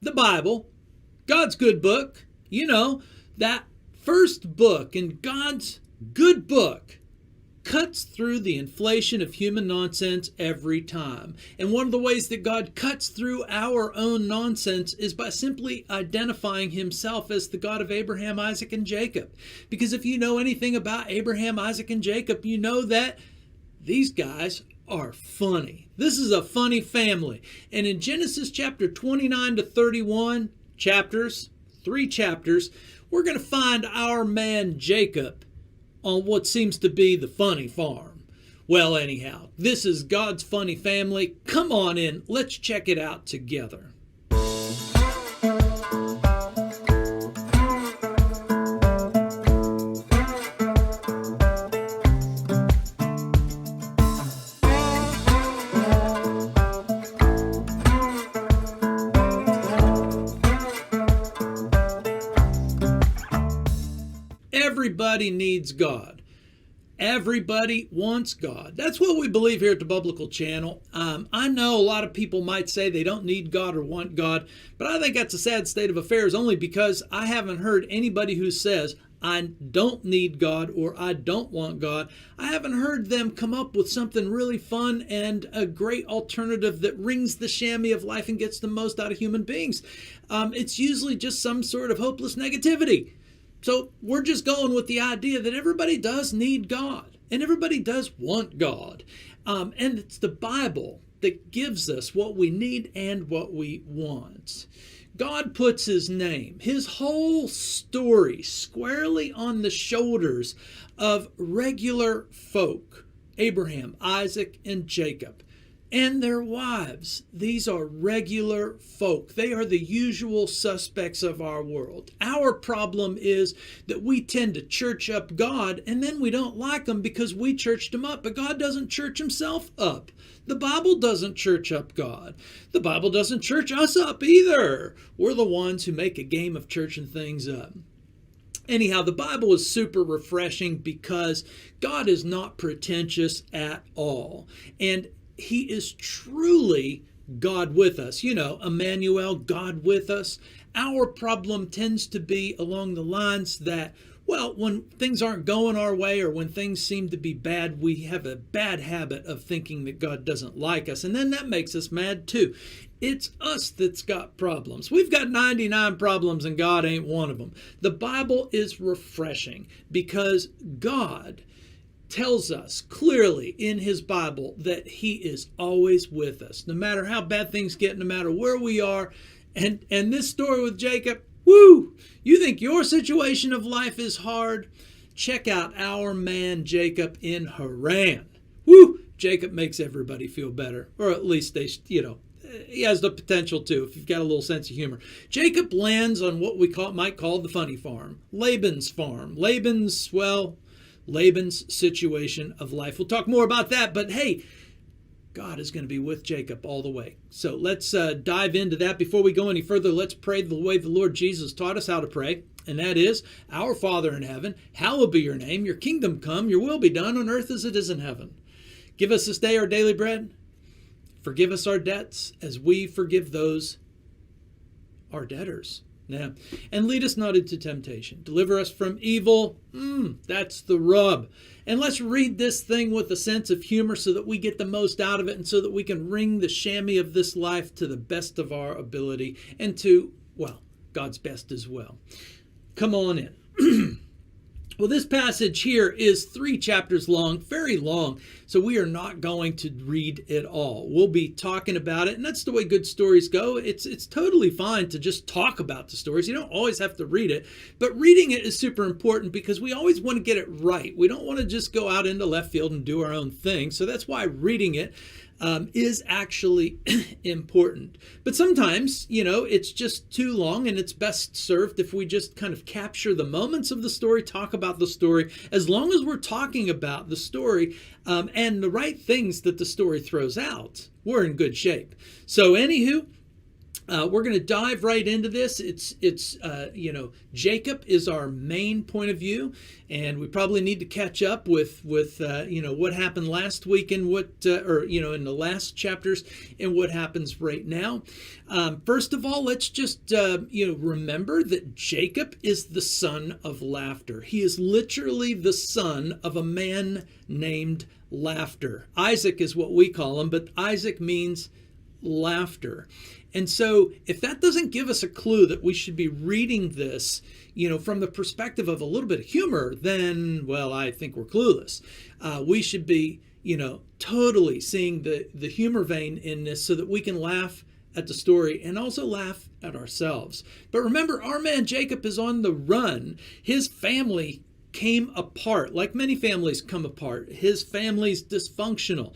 the Bible, God's good book, that first book in God's good book, cuts through the inflation of human nonsense every time. And one of the ways that God cuts through our own nonsense is by simply identifying himself as the God of Abraham, Isaac, and Jacob. Because if you know anything about Abraham, Isaac, and Jacob, you know that these guys are funny. This is a funny family. And in Genesis chapter 29 to 31, three chapters, we're going to find our man Jacob on what seems to be the funny farm. Well, anyhow, this is God's funny family. Come on in. Let's check it out together. Everybody needs God. Everybody wants God. That's what we believe here at the Biblical Channel. I know a lot of people might say they don't need God or want God, but I think that's a sad state of affairs only because I haven't heard anybody who says, I don't need God or I don't want God. I haven't heard them come up with something really fun and a great alternative that rings the chamois of life and gets the most out of human beings. It's usually just some sort of hopeless negativity. So we're just going with the idea that everybody does need God and everybody does want God. And it's the Bible that gives us what we need and what we want. God puts his name, his whole story, squarely on the shoulders of regular folk, Abraham, Isaac, and Jacob, and their wives. These are regular folk. They are the usual suspects of our world. Our problem is that we tend to church up God, and then we don't like him because we churched him up. But God doesn't church himself up. The Bible doesn't church up God. The Bible doesn't church us up either. We're the ones who make a game of churching things up. Anyhow, the Bible is super refreshing because God is not pretentious at all. And he is truly God with us. Emmanuel, God with us. Our problem tends to be along the lines that, when things aren't going our way or when things seem to be bad, we have a bad habit of thinking that God doesn't like us. And then that makes us mad too. It's us that's got problems. We've got 99 problems and God ain't one of them. The Bible is refreshing because God tells us clearly in his Bible that he is always with us, no matter how bad things get, no matter where we are. And this story with Jacob, you think your situation of life is hard? Check out our man Jacob in Haran. Jacob makes everybody feel better, or at least he has the potential to, if you've got a little sense of humor. Jacob lands on what we might call the funny farm, Laban's farm. Laban's situation of life. We'll talk more about that, but hey, God is going to be with Jacob all the way. So let's dive into that. Before we go any further, let's pray the way the Lord Jesus taught us how to pray, and that is, Our Father in heaven, hallowed be your name, your kingdom come, your will be done on earth as it is in heaven. Give us this day our daily bread. Forgive us our debts as we forgive those, our debtors. Yeah. And lead us not into temptation. Deliver us from evil. That's the rub. And let's read this thing with a sense of humor so that we get the most out of it and so that we can ring the chamois of this life to the best of our ability and to, God's best as well. Come on in. Well, this passage here is 3 chapters long, very long, so we are not going to read it all. We'll be talking about it, and that's the way good stories go. It's totally fine to just talk about the stories. You don't always have to read it, but reading it is super important because we always want to get it right. We don't want to just go out into left field and do our own thing, so that's why reading it is actually important. But sometimes, it's just too long, and it's best served if we just kind of capture the moments of the story, talk about the story. As long as we're talking about the story and the right things that the story throws out, we're in good shape. So anywho, We're going to dive right into this. It's Jacob is our main point of view, and we probably need to catch up with what happened last week and in the last chapters and what happens right now. First of all, let's just remember that Jacob is the son of laughter. He is literally the son of a man named Laughter. Isaac is what we call him, but Isaac means laughter. And so if that doesn't give us a clue that we should be reading this, from the perspective of a little bit of humor, then, well, I think we're clueless. We should be, totally seeing the humor vein in this so that we can laugh at the story and also laugh at ourselves. But remember, our man Jacob is on the run. His family came apart, like many families come apart. His family's dysfunctional.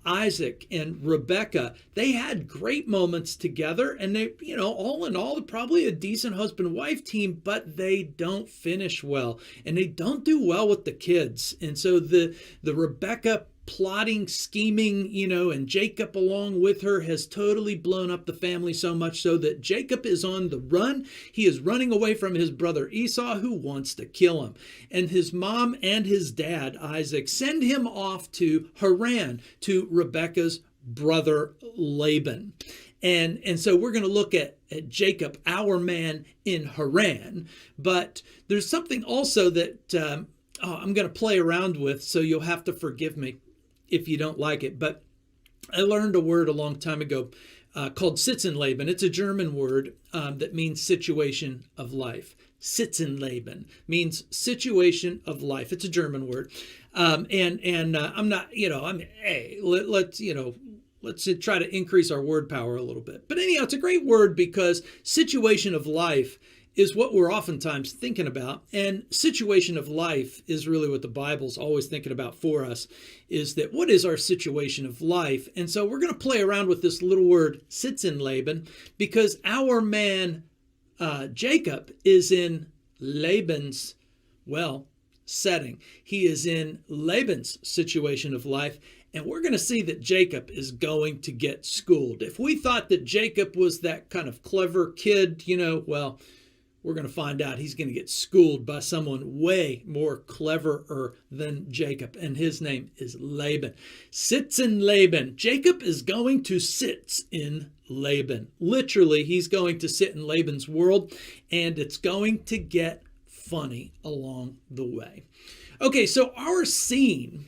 Isaac and Rebecca, they had great moments together, and they, all in all, probably a decent husband-wife team, but they don't finish well, and they don't do well with the kids. And so the Rebecca plotting, scheming, and Jacob along with her has totally blown up the family, so much so that Jacob is on the run. He is running away from his brother Esau, who wants to kill him. And his mom and his dad, Isaac, send him off to Haran, to Rebekah's brother Laban. And so we're going to look at Jacob, our man in Haran. But there's something also that I'm going to play around with, so you'll have to forgive me if you don't like it. But I learned a word a long time ago called Sitzenleben. It's a German word that means situation of life. Sitzenleben means situation of life. It's a German word. I'm not, let's try to increase our word power a little bit. But anyhow, it's a great word because situation of life is what we're oftentimes thinking about. And situation of life is really what the Bible's always thinking about for us, is that what is our situation of life? And so we're going to play around with this little word, Sitzenleben, because our man Jacob is in Laban's, setting. He is in Laban's situation of life. And we're going to see that Jacob is going to get schooled. If we thought that Jacob was that kind of clever kid, we're going to find out he's going to get schooled by someone way more cleverer than Jacob. And his name is Laban. Sits in Laban. Jacob is going to sit in Laban. Literally, he's going to sit in Laban's world, and it's going to get funny along the way. Okay, so our scene,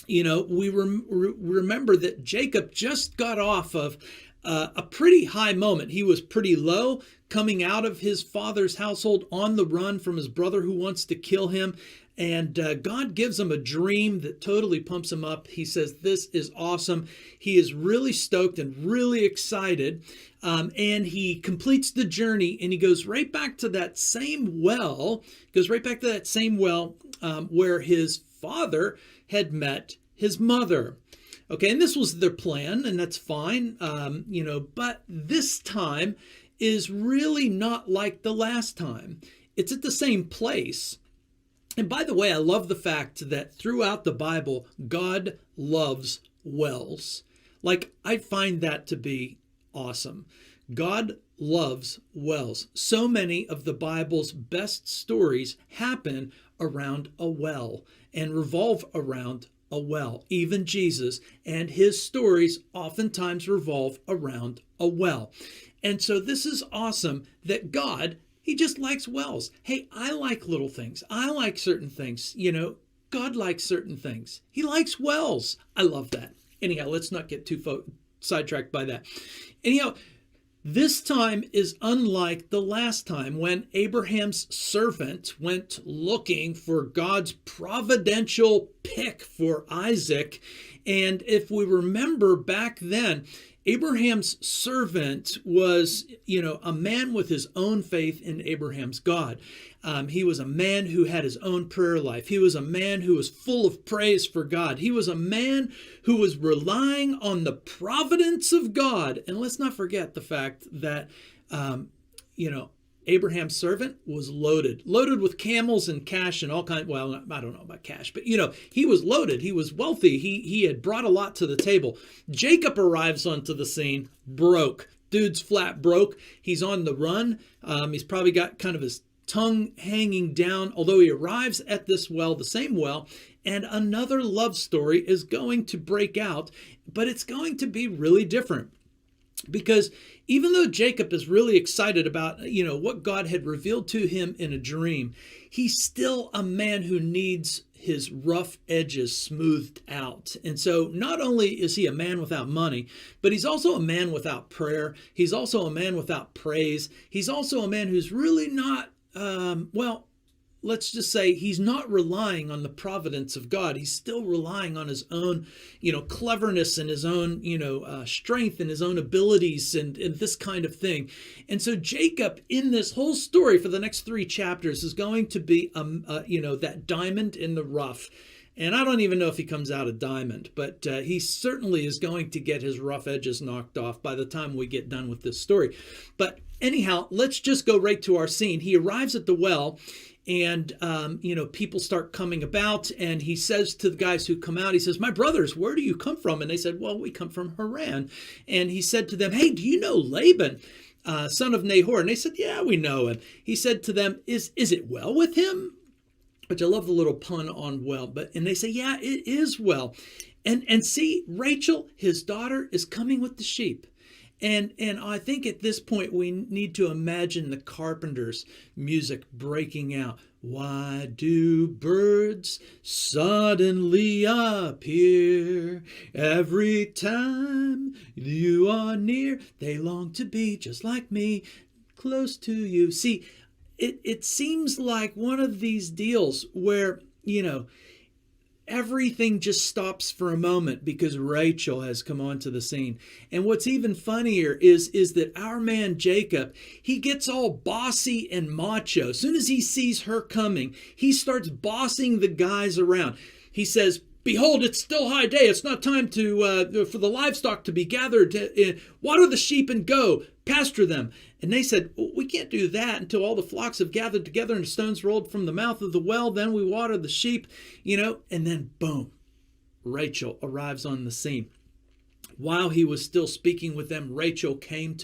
we remember that Jacob just got off of a pretty high moment. He was pretty low, coming out of his father's household on the run from his brother who wants to kill him. And God gives him a dream that totally pumps him up. He says, this is awesome. He is really stoked and really excited. And he completes the journey, and he goes right back to that same well, where his father had met his mother. Okay, and this was their plan, and that's fine, but this time is really not like the last time. It's at the same place. And by the way, I love the fact that throughout the Bible, God loves wells. I find that to be awesome. God loves wells. So many of the Bible's best stories happen around a well and revolve around a well. Even Jesus and his stories oftentimes revolve around a well. And so this is awesome that God, he just likes wells. Hey, I like little things. I like certain things. God likes certain things. He likes wells. I love that. Anyhow, let's not get too sidetracked by that. Anyhow, this time is unlike the last time when Abraham's servant went looking for God's providential pick for Isaac. And if we remember back then, Abraham's servant was, a man with his own faith in Abraham's God. He was a man who had his own prayer life. He was a man who was full of praise for God. He was a man who was relying on the providence of God. And let's not forget the fact that, Abraham's servant was loaded with camels and cash and all kinds. Well, I don't know about cash, but he was loaded. He was wealthy. He had brought a lot to the table. Jacob arrives onto the scene, broke, dude's flat broke. He's on the run. He's probably got kind of his tongue hanging down, although he arrives at this well, the same well, and another love story is going to break out, but it's going to be really different. Because even though Jacob is really excited about, what God had revealed to him in a dream, he's still a man who needs his rough edges smoothed out. And so not only is he a man without money, but he's also a man without prayer. He's also a man without praise. He's also a man who's really not, let's just say he's not relying on the providence of God. He's still relying on his own, cleverness and his own, strength and his own abilities and this kind of thing. And so Jacob in this whole story for the next 3 chapters is going to be, that diamond in the rough. And I don't even know if he comes out a diamond, but he certainly is going to get his rough edges knocked off by the time we get done with this story. But anyhow, let's just go right to our scene. He arrives at the well. And, people start coming about, and he says to the guys who come out, he says, "My brothers, where do you come from?" And they said, "Well, we come from Haran." And he said to them, "Hey, do you know Laban, son of Nahor?" And they said, "Yeah, we know him." He said to them, Is it well with him?" Which I love the little pun on well. And they say, "Yeah, it is well." And see, Rachel, his daughter, is coming with the sheep. And I think at this point we need to imagine the Carpenters' music breaking out. Why do birds suddenly appear? Every time you are near, they long to be just like me, close to you. See, it seems like one of these deals where, everything just stops for a moment because Rachel has come onto the scene. And what's even funnier is that our man Jacob, he gets all bossy and macho. As soon as he sees her coming, he starts bossing the guys around. He says, "Behold, it's still high day. It's not time for the livestock to be gathered. Water the sheep and go, pasture them." And they said, "We can't do that until all the flocks have gathered together and the stones rolled from the mouth of the well. Then we water the sheep, And then boom, Rachel arrives on the scene. While he was still speaking with them, Rachel came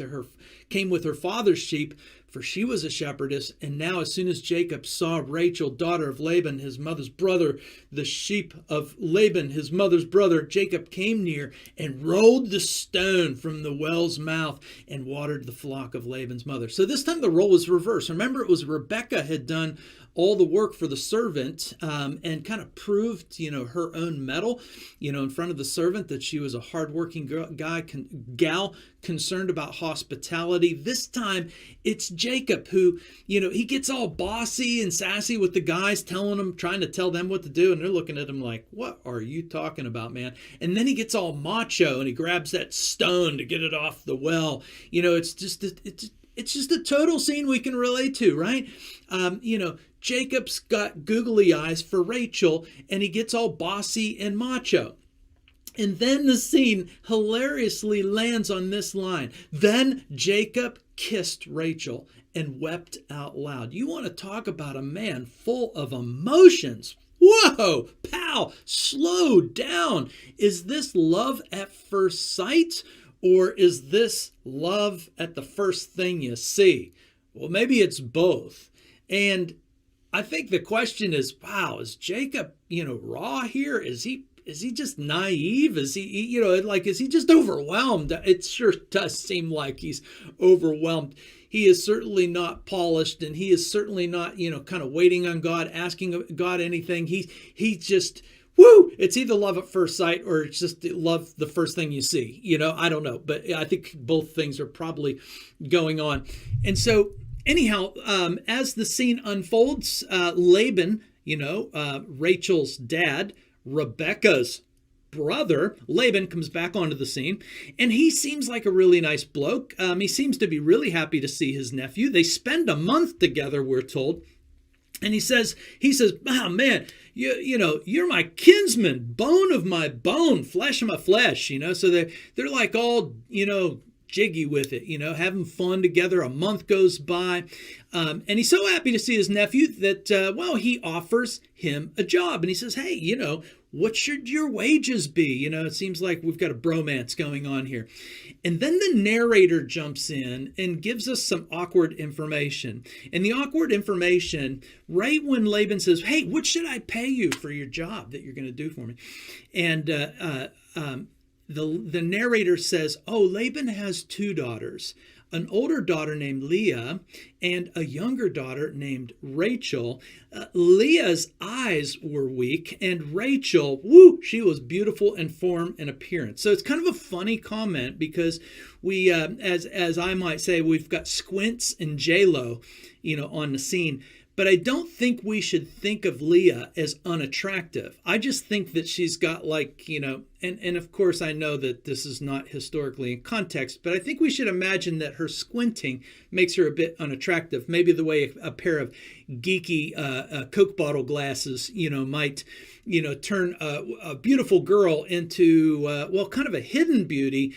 with her father's sheep, for she was a shepherdess. And now as soon as Jacob saw Rachel, daughter of Laban, his mother's brother, the sheep of Laban, his mother's brother, Jacob came near and rolled the stone from the well's mouth and watered the flock of Laban's mother. So this time the role was reversed. Remember, it was Rebekah had done all the work for the servant and kind of proved, her own mettle, in front of the servant that she was a hardworking gal concerned about hospitality. This time it's Jacob who, he gets all bossy and sassy with the guys, trying to tell them what to do. And they're looking at him like, "What are you talking about, man?" And then he gets all macho and he grabs that stone to get it off the well. It's just a total scene we can relate to, right? Jacob's got googly eyes for Rachel, and he gets all bossy and macho. And then the scene hilariously lands on this line. Then Jacob kissed Rachel and wept out loud. You want to talk about a man full of emotions? Whoa, pal, slow down. Is this love at first sight, or is this love at the first thing you see? Well, maybe it's both. And I think the question is, wow, is Jacob, raw here? Is he just naive? Is he, is he just overwhelmed? It sure does seem like he's overwhelmed. He is certainly not polished, and he is certainly not, kind of waiting on God, asking God anything. He just, it's either love at first sight or it's just love the first thing you see. I don't know, but I think both things are probably going on. And so anyhow, as the scene unfolds, Laban, Rachel's dad, Rebekah's brother, Laban, comes back onto the scene, and he seems like a really nice bloke. He seems to be really happy to see his nephew. They spend a month together, we're told. And he says, "Oh man, you're my kinsman, bone of my bone, flesh of my flesh." So they're like all, jiggy with it, having fun together. A month goes by, and he's so happy to see his nephew that, he offers him a job. And he says, hey, what should your wages be? It seems like we've got a bromance going on here. And then the narrator jumps in and gives us some awkward information. And the awkward information, right when Laban says, hey, what should I pay you for your job that you're going to do for me? And the narrator says, oh, Laban has two daughters, an older daughter named Leah and a younger daughter named Rachel. Leah's eyes were weak, and Rachel, she was beautiful in form and appearance. So it's kind of a funny comment because we, as I might say, we've got Squints and J-Lo, on the scene. But I don't think we should think of Leah as unattractive. I just think that she's got and of course I know that this is not historically in context, but I think we should imagine that her squinting makes her a bit unattractive. Maybe the way a pair of geeky Coke bottle glasses, might, turn a beautiful girl into, kind of a hidden beauty,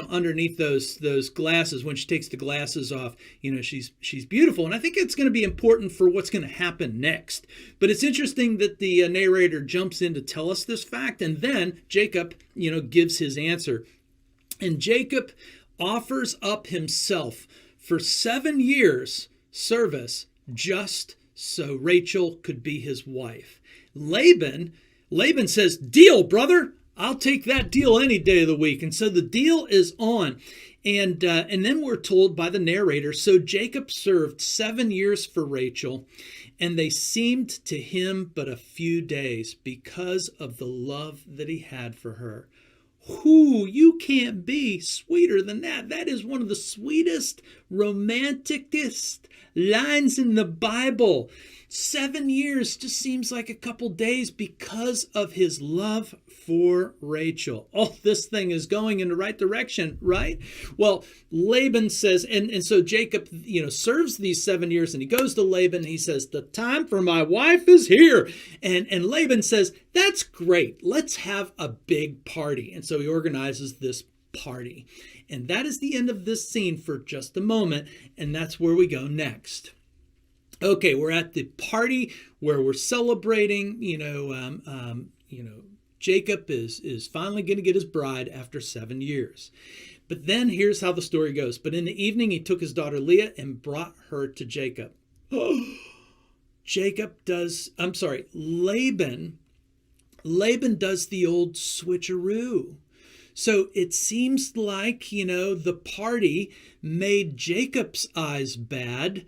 underneath those glasses. When she takes the glasses off, she's beautiful. And I think it's going to be important for what's going to happen next. But it's interesting that the narrator jumps in to tell us this fact, and then Jacob, gives his answer. And Jacob offers up himself for 7 years service just so Rachel could be his wife. Laban says, deal, brother. I'll take that deal any day of the week. And so the deal is on. And then we're told by the narrator, so Jacob served 7 years for Rachel, and they seemed to him but a few days because of the love that he had for her. You can't be sweeter than that. That is one of the sweetest, romanticest lines in the Bible. 7 years just seems like a couple days because of his love for Rachel. Oh, this thing is going in the right direction, right? Well, Laban says, and so Jacob, serves these 7 years, and he goes to Laban and he says, the time for my wife is here. And Laban says, that's great. Let's have a big party. And so he organizes this party. And that is the end of this scene for just a moment. And that's where we go next. Okay, we're at the party where we're celebrating, Jacob is finally going to get his bride after 7 years. But then here's how the story goes. But in the evening, he took his daughter Leah and brought her to Jacob. Laban does the old switcheroo. So it seems like, the party made Jacob's eyes bad.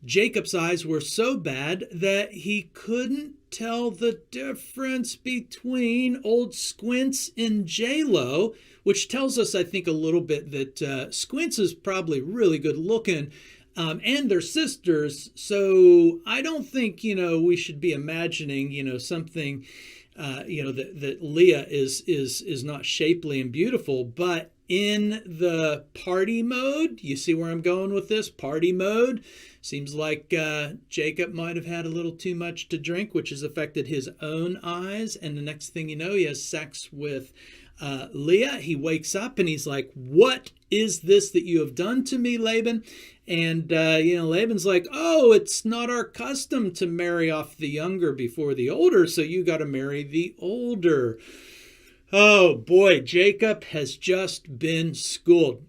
Jacob's eyes were so bad that he couldn't tell the difference between old Squints and J-Lo, which tells us, I think, a little bit that Squints is probably really good looking, and they're sisters. So I don't think, we should be imagining, something, that Leah is not shapely and beautiful, but in the party mode, you see where I'm going with this? Party mode. Seems like Jacob might have had a little too much to drink, which has affected his own eyes. And the next thing you know, he has sex with Leah. He wakes up and he's like, what is this that you have done to me, Laban? And, Laban's like, oh, it's not our custom to marry off the younger before the older, so you got to marry the older. Oh, boy, Jacob has just been schooled.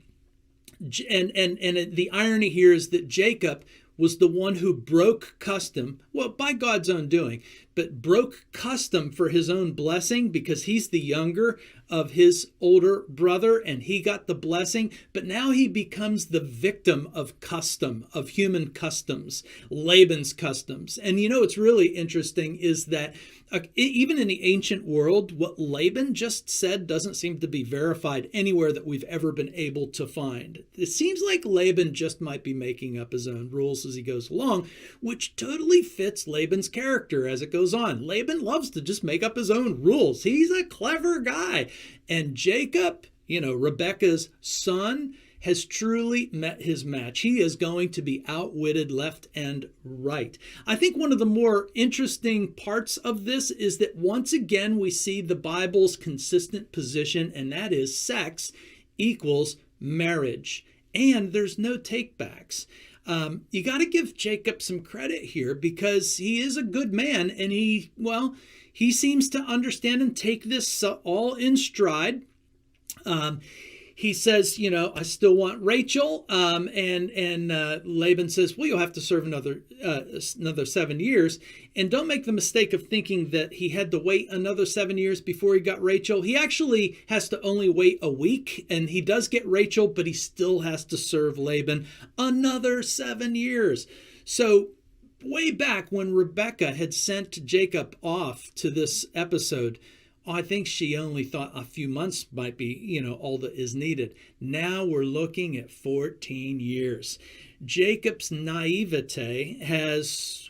And the irony here is that Jacob was the one who broke custom, well, by God's own doing, but broke custom for his own blessing because he's the younger of his older brother and he got the blessing. But now he becomes the victim of custom, of human customs, Laban's customs. And what's really interesting is that even in the ancient world, what Laban just said doesn't seem to be verified anywhere that we've ever been able to find. It seems like Laban just might be making up his own rules as he goes along, which totally fits Laban's character as it goes on. Laban loves to just make up his own rules. He's a clever guy. And Jacob, Rebekah's son, has truly met his match. He is going to be outwitted left and right. I think one of the more interesting parts of this is that once again we see the Bible's consistent position, and that is sex equals marriage, and there's no takebacks. You got to give Jacob some credit here because he is a good man, and he seems to understand and take this all in stride. He says, I still want Rachel. And Laban says, well, you'll have to serve another 7 years. And don't make the mistake of thinking that he had to wait another 7 years before he got Rachel. He actually has to only wait a week, and he does get Rachel, but he still has to serve Laban another 7 years. So way back when Rebekah had sent Jacob off to this episode, I think she only thought a few months might be, all that is needed. Now we're looking at 14 years. Jacob's naivete has,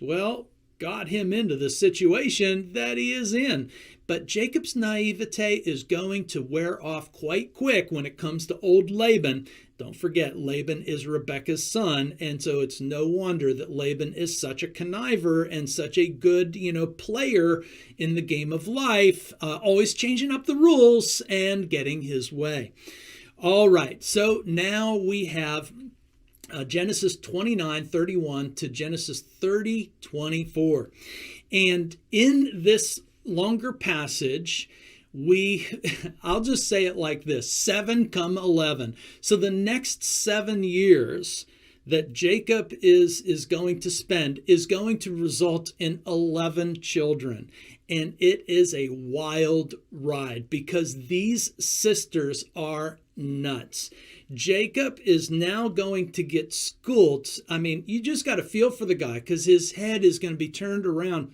got him into the situation that he is in. But Jacob's naivete is going to wear off quite quick when it comes to old Laban. Don't forget, Laban is Rebekah's son, and so it's no wonder that Laban is such a conniver and such a good, player in the game of life, always changing up the rules and getting his way. All right, so now we have Genesis 29:31 to Genesis 30:24. And in this longer passage, I'll just say it like this, 7 come 11. So the next 7 years that Jacob is going to spend is going to result in 11 children. And it is a wild ride because these sisters are nuts. Jacob is now going to get schooled. I mean, you just got to feel for the guy because his head is going to be turned around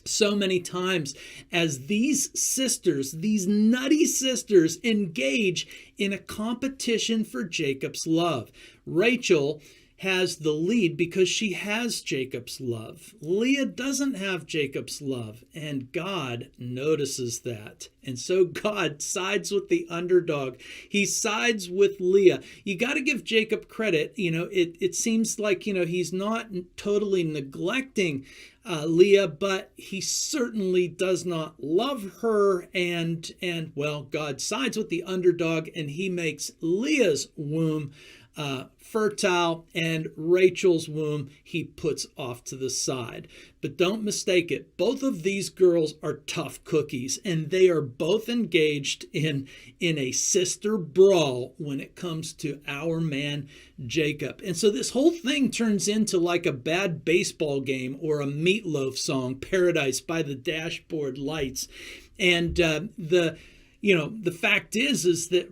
so many times as these sisters, these nutty sisters, engage in a competition for Jacob's love. Rachel has the lead because she has Jacob's love. Leah doesn't have Jacob's love, and God notices that. And so God sides with the underdog. He sides with Leah. You got to give Jacob credit. It seems like, he's not totally neglecting Leah, but he certainly does not love her. And God sides with the underdog, and he makes Leah's womb fertile, and Rachel's womb he puts off to the side. But don't mistake it. Both of these girls are tough cookies, and they are both engaged in a sister brawl when it comes to our man Jacob. And so this whole thing turns into like a bad baseball game or a Meatloaf song, Paradise by the Dashboard Lights. And the fact is that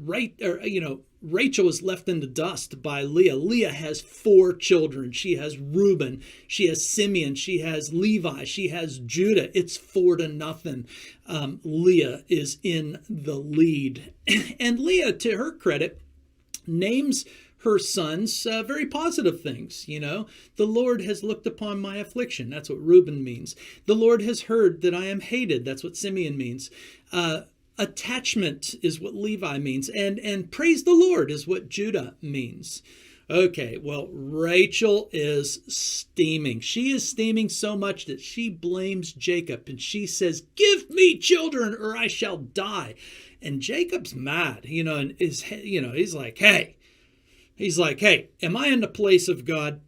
Rachel is left in the dust by Leah. Leah has 4 children. She has Reuben, she has Simeon, she has Levi, she has Judah. It's 4-0. Leah is in the lead. And Leah, to her credit, names her sons very positive things. The Lord has looked upon my affliction. That's what Reuben means. The Lord has heard that I am hated. That's what Simeon means. Attachment is what Levi means, and praise the Lord is what Judah means. Okay, well, Rachel is steaming. She is steaming so much that she blames Jacob, and she says, "Give me children or I shall die." And Jacob's mad, and he's like, hey, am I in the place of God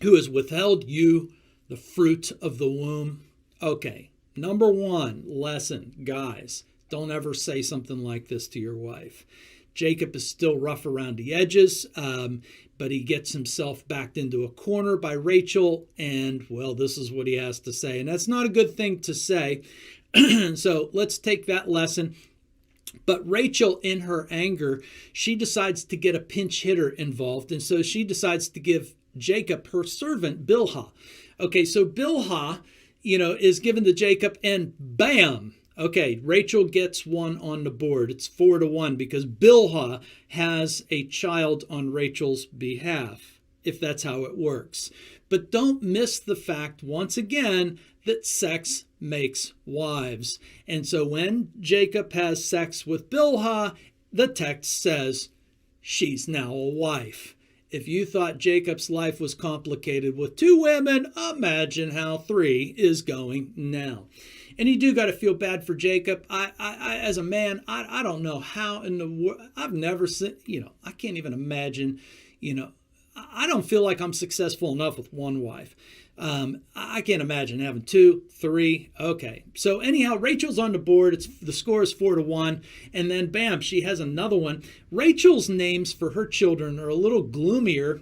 who has withheld you the fruit of the womb? Okay, number 1 lesson, guys. Don't ever say something like this to your wife. Jacob is still rough around the edges, but he gets himself backed into a corner by Rachel, and, this is what he has to say. And that's not a good thing to say. So let's take that lesson. But Rachel, in her anger, she decides to get a pinch hitter involved, and so she decides to give Jacob her servant, Bilhah. Okay, so Bilhah, is given to Jacob, and bam! Okay, Rachel gets one on the board. It's 4-1 because Bilhah has a child on Rachel's behalf, if that's how it works. But don't miss the fact, once again, that sex makes wives. And so when Jacob has sex with Bilhah, the text says she's now a wife. If you thought Jacob's life was complicated with 2 women, imagine how 3 is going now. And you do got to feel bad for Jacob. I as a man, I don't know how in the world, I've never seen, I can't even imagine, I don't feel like I'm successful enough with one wife. I can't imagine having 2, 3. Okay. So anyhow, Rachel's on the board. The score is 4-1. And then bam, she has another one. Rachel's names for her children are a little gloomier.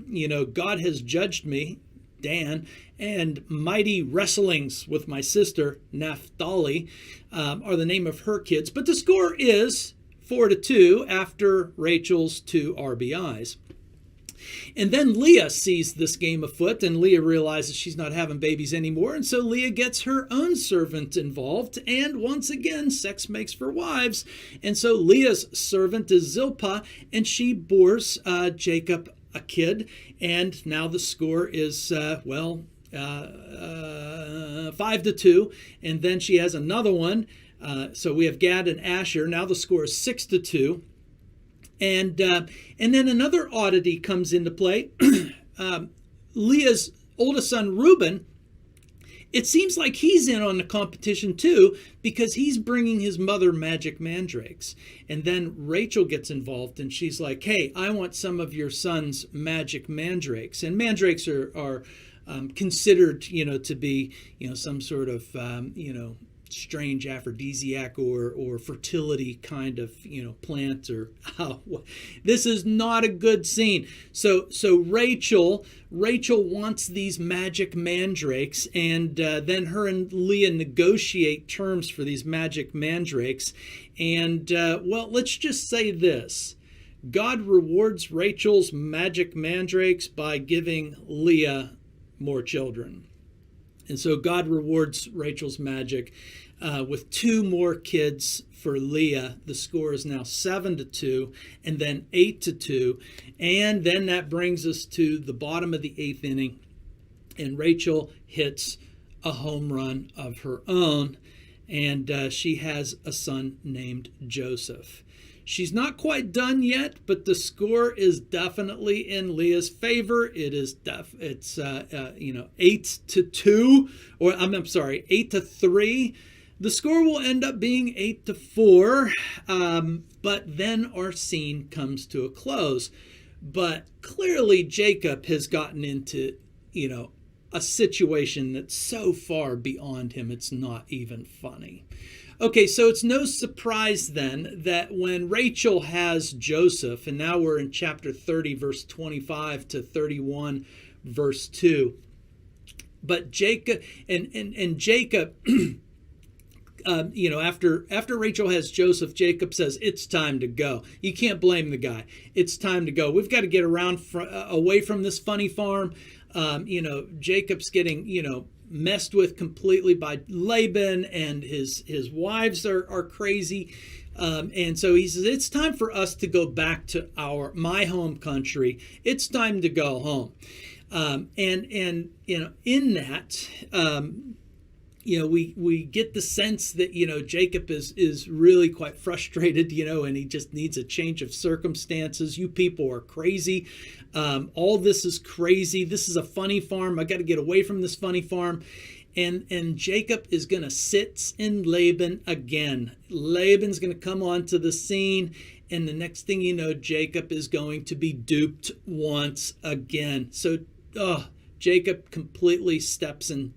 God has judged me, Dan, and mighty wrestlings with my sister, Naphtali, are the name of her kids. But the score is 4-2 after Rachel's 2 RBIs. And then Leah sees this game afoot, and Leah realizes she's not having babies anymore. And so Leah gets her own servant involved. And once again, sex makes for wives. And so Leah's servant is Zilpah, and she bores Jacob a kid. And now the score is, 5-2. And then she has another one. So we have Gad and Asher. Now the score is 6-2. And then another oddity comes into play. Leah's oldest son, Reuben, it seems like he's in on the competition too, because he's bringing his mother magic mandrakes. And then Rachel gets involved, and she's like, hey, I want some of your son's magic mandrakes. And mandrakes are considered, to be, some sort of, strange aphrodisiac or fertility kind of plant. Or this is not a good scene. So Rachel wants these magic mandrakes, and then her and Leah negotiate terms for these magic mandrakes. And let's just say this: God rewards Rachel's magic mandrakes by giving Leah more children. And so God rewards Rachel's magic with 2 more kids for Leah. The score is now 7-2, and then 8-2. And then that brings us to the bottom of the 8th inning. And Rachel hits a home run of her own. And she has a son named Joseph. She's not quite done yet, but the score is definitely in Leah's favor. It is 8-2, or I'm sorry, 8-3. The score will end up being 8-4, but then our scene comes to a close. But clearly Jacob has gotten into, a situation that's so far beyond him, it's not even funny. Okay, so it's no surprise then that when Rachel has Joseph, and now we're in chapter 30, verse 25 to 31, verse 2. But Jacob, and Jacob, after Rachel has Joseph, Jacob says, it's time to go. You can't blame the guy. It's time to go. We've got to get away from this funny farm. Jacob's getting, messed with completely by Laban, and his wives are crazy. And so he says, it's time for us to go back to my home country. It's time to go home. In that, we get the sense that, Jacob is really quite frustrated, and he just needs a change of circumstances. You people are crazy. All this is crazy. This is a funny farm. I got to get away from this funny farm. And Jacob is going to sit in Laban again. Laban's going to come onto the scene. And the next thing you know, Jacob is going to be duped once again. So, Jacob completely sits in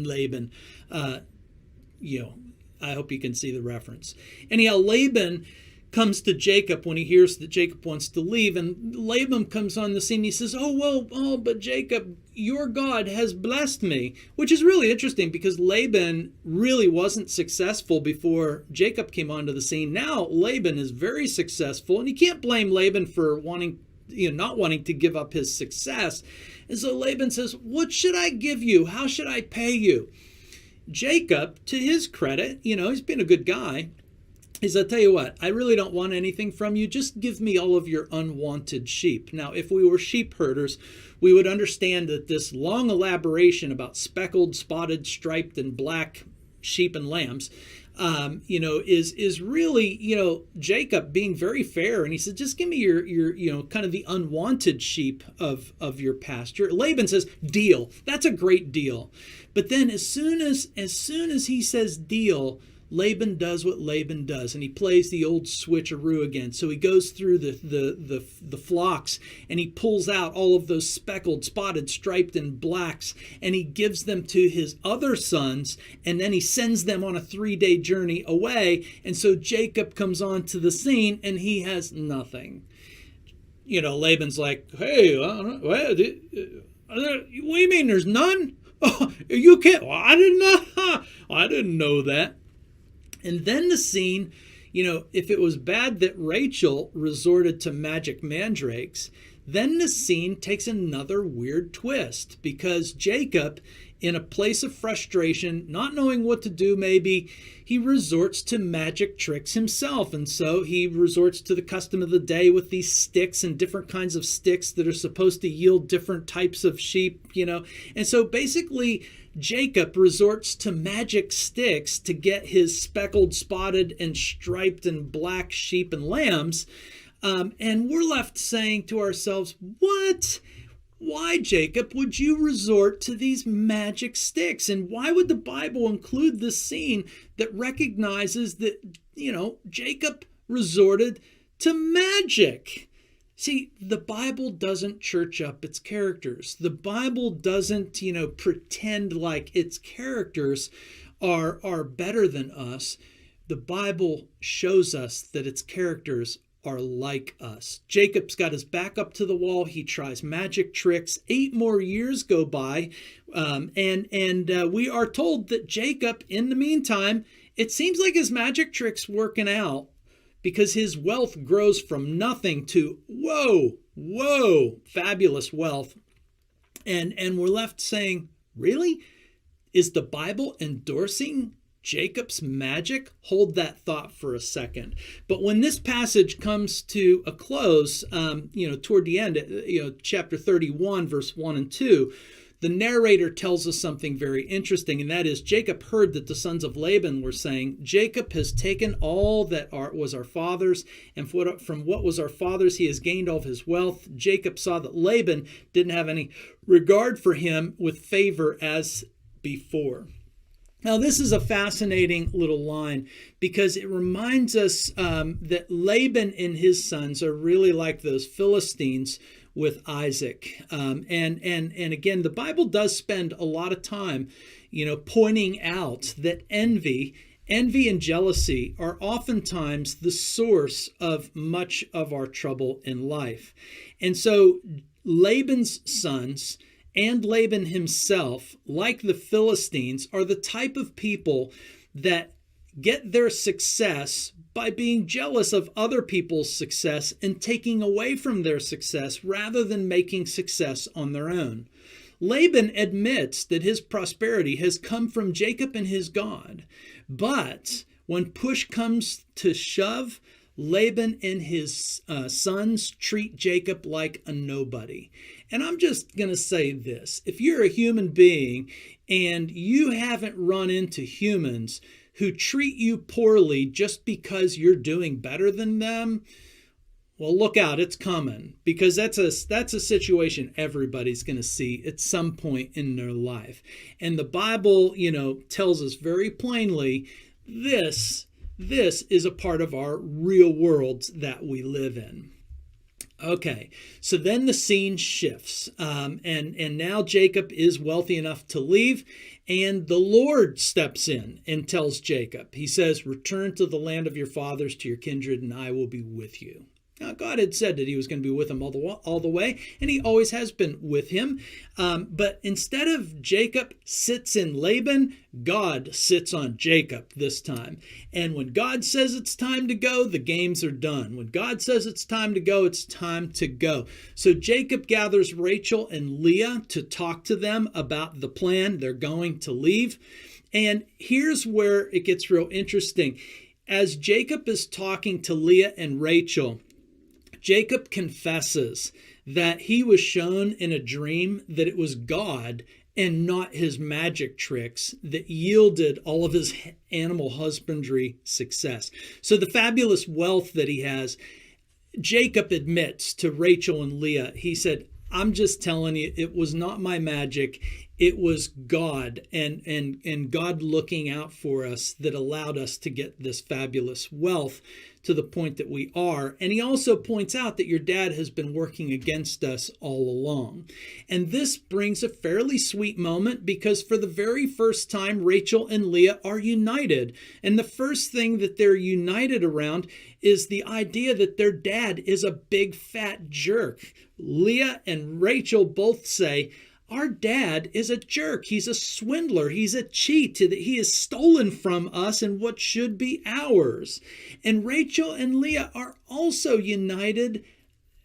Laban. I hope you can see the reference. Anyhow, Laban comes to Jacob when he hears that Jacob wants to leave, and Laban comes on the scene. He says, but Jacob, your God has blessed me, which is really interesting because Laban really wasn't successful before Jacob came onto the scene. Now Laban is very successful, and you can't blame Laban for not wanting to give up his success. And so Laban says, what should I give you? How should I pay you? Jacob, to his credit, he's been a good guy. He said, I'll tell you what, I really don't want anything from you. Just give me all of your unwanted sheep. Now, if we were sheep herders, we would understand that this long elaboration about speckled, spotted, striped, and black sheep and lambs is really, Jacob being very fair. And he said, just give me your kind of the unwanted sheep of your pasture. Laban says, deal. That's a great deal. But then as soon as he says deal, Laban does what Laban does, and he plays the old switcheroo again. So he goes through the flocks, and he pulls out all of those speckled, spotted, striped, and blacks, and he gives them to his other sons, and then he sends them on a 3-day journey away. And so Jacob comes onto the scene, and he has nothing. Laban's like, hey, what do you mean there's none? Oh, you can't. Well, I didn't know. I didn't know that. And then the scene, if it was bad that Rachel resorted to magic mandrakes, then the scene takes another weird twist, because Jacob, in a place of frustration, not knowing what to do, maybe, he resorts to magic tricks himself. And so he resorts to the custom of the day with these sticks and different kinds of sticks that are supposed to yield different types of sheep, And so basically, Jacob resorts to magic sticks to get his speckled, spotted, and striped and black sheep and lambs. And we're left saying to ourselves, what? Why, Jacob, would you resort to these magic sticks? And why would the Bible include this scene that recognizes that, Jacob resorted to magic? See, the Bible doesn't church up its characters. The Bible doesn't, pretend like its characters are better than us. The Bible shows us that its characters are like us. Jacob's got his back up to the wall. He tries magic tricks. 8 more years go by, and we are told that Jacob, in the meantime, it seems like his magic tricks working out, because his wealth grows from nothing to whoa, fabulous wealth. And we're left saying, really? Is the Bible endorsing Jacob's magic? Hold that thought for a second. But when this passage comes to a close, toward the end, chapter 31, verse 1 and 2, the narrator tells us something very interesting, and that is, Jacob heard that the sons of Laban were saying, Jacob has taken all that was our father's, and from what was our father's he has gained all of his wealth. Jacob saw that Laban didn't have any regard for him with favor as before. Now, this is a fascinating little line, because it reminds us that Laban and his sons are really like those Philistines with Isaac. And again, the Bible does spend a lot of time, pointing out that envy and jealousy are oftentimes the source of much of our trouble in life. And so Laban's sons and Laban himself, like the Philistines, are the type of people that get their success by being jealous of other people's success and taking away from their success rather than making success on their own. Laban admits that his prosperity has come from Jacob and his God. But when push comes to shove, Laban and his sons treat Jacob like a nobody. And I'm just going to say this. If you're a human being and you haven't run into humans who treat you poorly just because you're doing better than them, well, look out, it's coming, because that's a situation everybody's going to see at some point in their life. And the Bible, tells us very plainly, this is a part of our real world that we live in. Okay, so then the scene shifts, and now Jacob is wealthy enough to leave, and the Lord steps in and tells Jacob, he says, return to the land of your fathers, to your kindred, and I will be with you. Now, God had said that he was going to be with him all the way, and he always has been with him. But instead of Jacob sits in Laban, God sits on Jacob this time. And when God says it's time to go, the games are done. When God says it's time to go, it's time to go. So Jacob gathers Rachel and Leah to talk to them about the plan. They're going to leave. And here's where it gets real interesting. As Jacob is talking to Leah and Rachel, Jacob confesses that he was shown in a dream that it was God and not his magic tricks that yielded all of his animal husbandry success. So the fabulous wealth that he has, Jacob admits to Rachel and Leah, he said, I'm just telling you, it was not my magic. It was God and God looking out for us that allowed us to get this fabulous wealth to the point that we are. And he also points out that your dad has been working against us all along. And this brings a fairly sweet moment because for the very first time, Rachel and Leah are united. And the first thing that they're united around is the idea that their dad is a big fat jerk. Leah and Rachel both say, our dad is a jerk. He's a swindler. He's a cheat. He has stolen from us and what should be ours. And Rachel and Leah are also united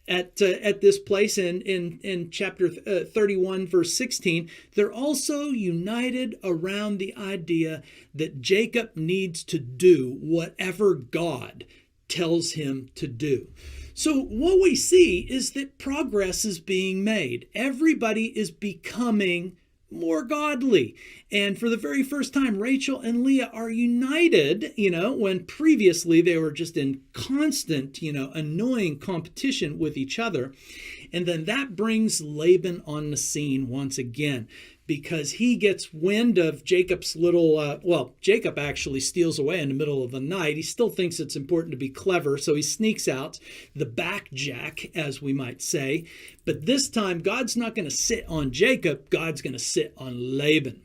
at this place in chapter 31, verse 16. They're also united around the idea that Jacob needs to do whatever God tells him to do. So what we see is that progress is being made. Everybody is becoming more godly. And for the very first time, Rachel and Leah are united, when previously they were just in constant, annoying competition with each other. And then that brings Laban on the scene once again, because he gets wind of Jacob's little, Jacob actually steals away in the middle of the night. He still thinks it's important to be clever, so he sneaks out, the back jack, as we might say. But this time, God's not going to sit on Jacob. God's going to sit on Laban.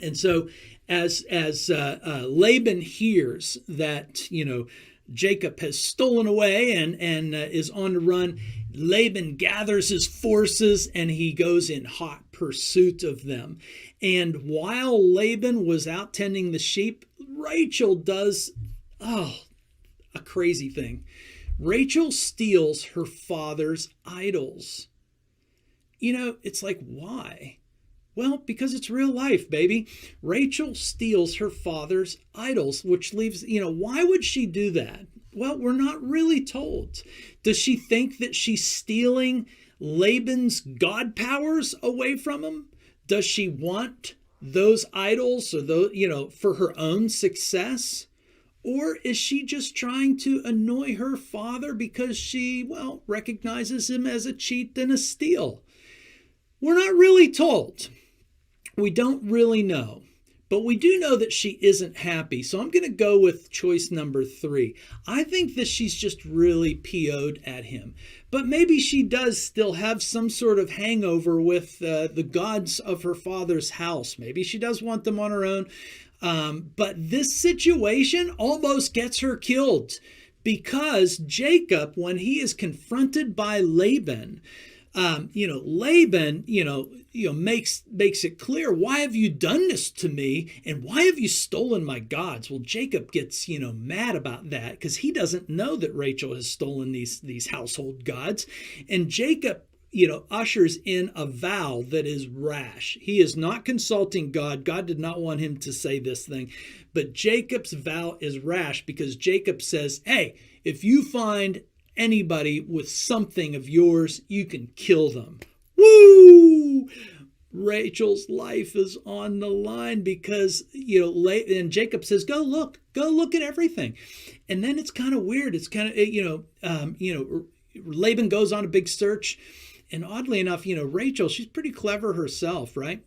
And so as Laban hears that, Jacob has stolen away and is on the run, Laban gathers his forces and he goes in hot pursuit of them. And while Laban was out tending the sheep, Rachel does, a crazy thing. Rachel steals her father's idols. It's like, why? Well, because it's real life, baby. Rachel steals her father's idols, which leaves, why would she do that? Well, we're not really told. Does she think that she's stealing Laban's God powers away from him? Does she want those idols or those, for her own success? Or is she just trying to annoy her father because she, recognizes him as a cheat and a steal? We're not really told. We don't really know. But we do know that she isn't happy. So I'm going to go with choice number 3. I think that she's just really PO'd at him. But maybe she does still have some sort of hangover with the gods of her father's house. Maybe she does want them on her own. But this situation almost gets her killed. Because Jacob, when he is confronted by Laban, Laban, makes it clear, why have you done this to me? And why have you stolen my gods? Well, Jacob gets, mad about that because he doesn't know that Rachel has stolen these household gods. And Jacob, ushers in a vow that is rash. He is not consulting God. God did not want him to say this thing. But Jacob's vow is rash because Jacob says, hey, if you find anybody with something of yours, you can kill them. Woo! Rachel's life is on the line because, and Jacob says, go look at everything. And then it's kind of weird. It's kind of, Laban goes on a big search. And oddly enough, Rachel, she's pretty clever herself, right?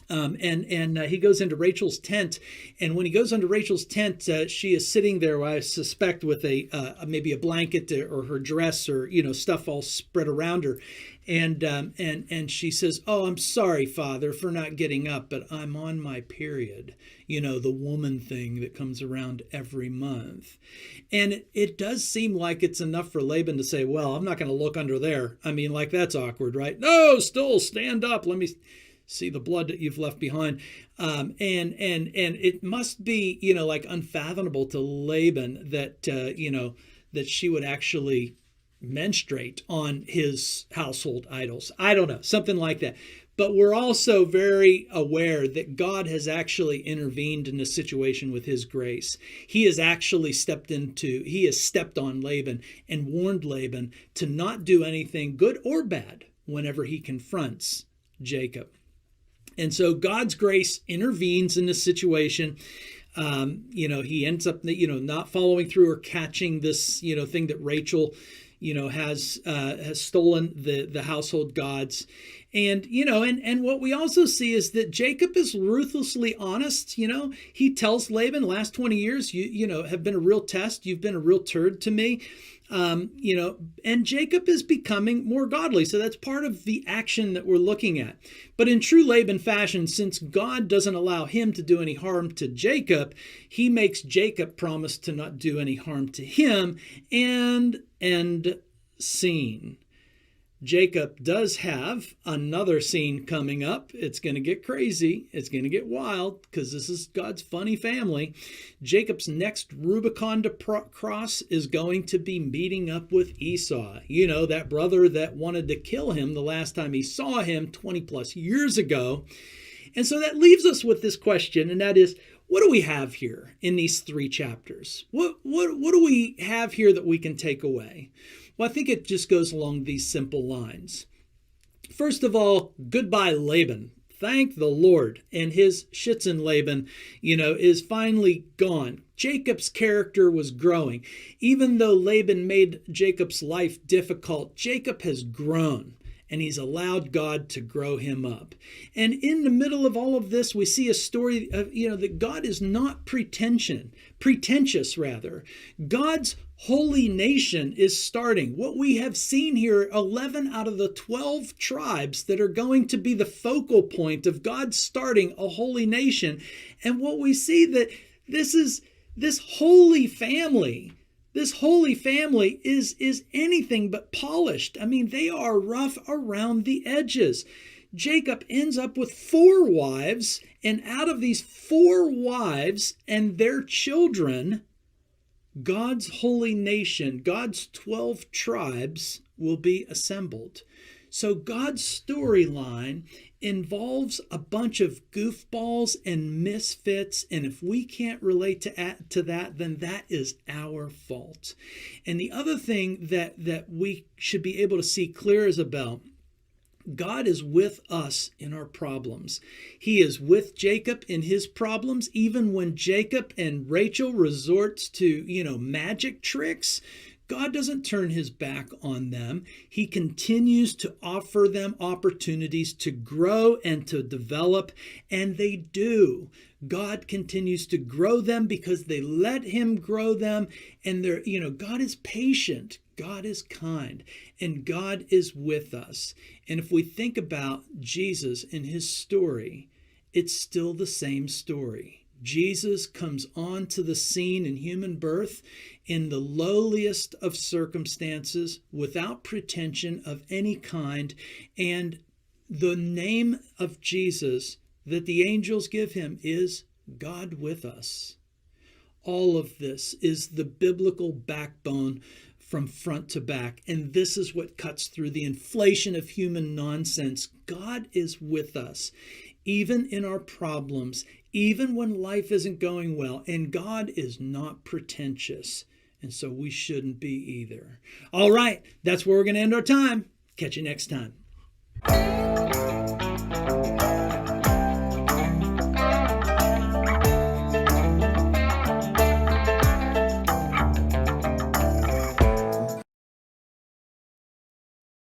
And he goes into Rachel's tent, and when he goes into Rachel's tent, she is sitting there, I suspect, with maybe a blanket or her dress or stuff all spread around her, and she says, "Oh, I'm sorry, Father, for not getting up, but I'm on my period." The woman thing that comes around every month, and it does seem like it's enough for Laban to say, "Well, I'm not going to look under there." I mean, like that's awkward, right? No, still stand up. Let me see the blood that you've left behind. And it must be, like unfathomable to Laban that, that she would actually menstruate on his household idols. I don't know, something like that. but we're also very aware that God has actually intervened in the situation with his grace. He has actually stepped on Laban and warned Laban to not do anything good or bad whenever he confronts Jacob. And so God's grace intervenes in this situation. He ends up, not following through or catching this, thing that Rachel, has stolen the household gods. And, and what we also see is that Jacob is ruthlessly honest. He tells Laban, last 20 years, you have been a real test. You've been a real turd to me. And Jacob is becoming more godly. So that's part of the action that we're looking at. But in true Laban fashion, since God doesn't allow him to do any harm to Jacob, he makes Jacob promise to not do any harm to him, and end scene. Jacob does have another scene coming up. It's going to get crazy. It's going to get wild because this is God's funny family. Jacob's next Rubicon to cross is going to be meeting up with Esau. That brother that wanted to kill him the last time he saw him 20 plus years ago. And so that leaves us with this question, and that is, what do we have here in these 3 chapters? What do we have here that we can take away? Well, I think it just goes along these simple lines. First of all, goodbye, Laban. Thank the Lord. And his Shitzen Laban, is finally gone. Jacob's character was growing. Even though Laban made Jacob's life difficult, Jacob has grown. And he's allowed God to grow him up. And in the middle of all of this, we see a story of, that God is not pretentious rather. God's holy nation is starting. What we have seen here, 11 out of the 12 tribes that are going to be the focal point of God starting a holy nation. And what we see that this holy family is anything but polished. I mean, they are rough around the edges. Jacob ends up with 4 wives, and out of these 4 wives and their children, God's holy nation, God's 12 tribes will be assembled. So God's storyline involves a bunch of goofballs and misfits, and if we can't relate to that, then that is our fault. And the other thing that we should be able to see clear as a bell, God is with us in our problems. He is with Jacob in his problems, even when Jacob and Rachel resorts to, magic tricks. God doesn't turn his back on them. He continues to offer them opportunities to grow and to develop, and they do. God continues to grow them because they let him grow them, and God is patient, God is kind, and God is with us. And if we think about Jesus and his story, it's still the same story. Jesus comes onto the scene in human birth in the lowliest of circumstances, without pretension of any kind. And the name of Jesus that the angels give him is God with us. All of this is the biblical backbone from front to back. And this is what cuts through the inflation of human nonsense. God is with us, even in our problems, even when life isn't going well. And God is not pretentious. And so we shouldn't be either. All right, that's where we're going to end our time. Catch you next time.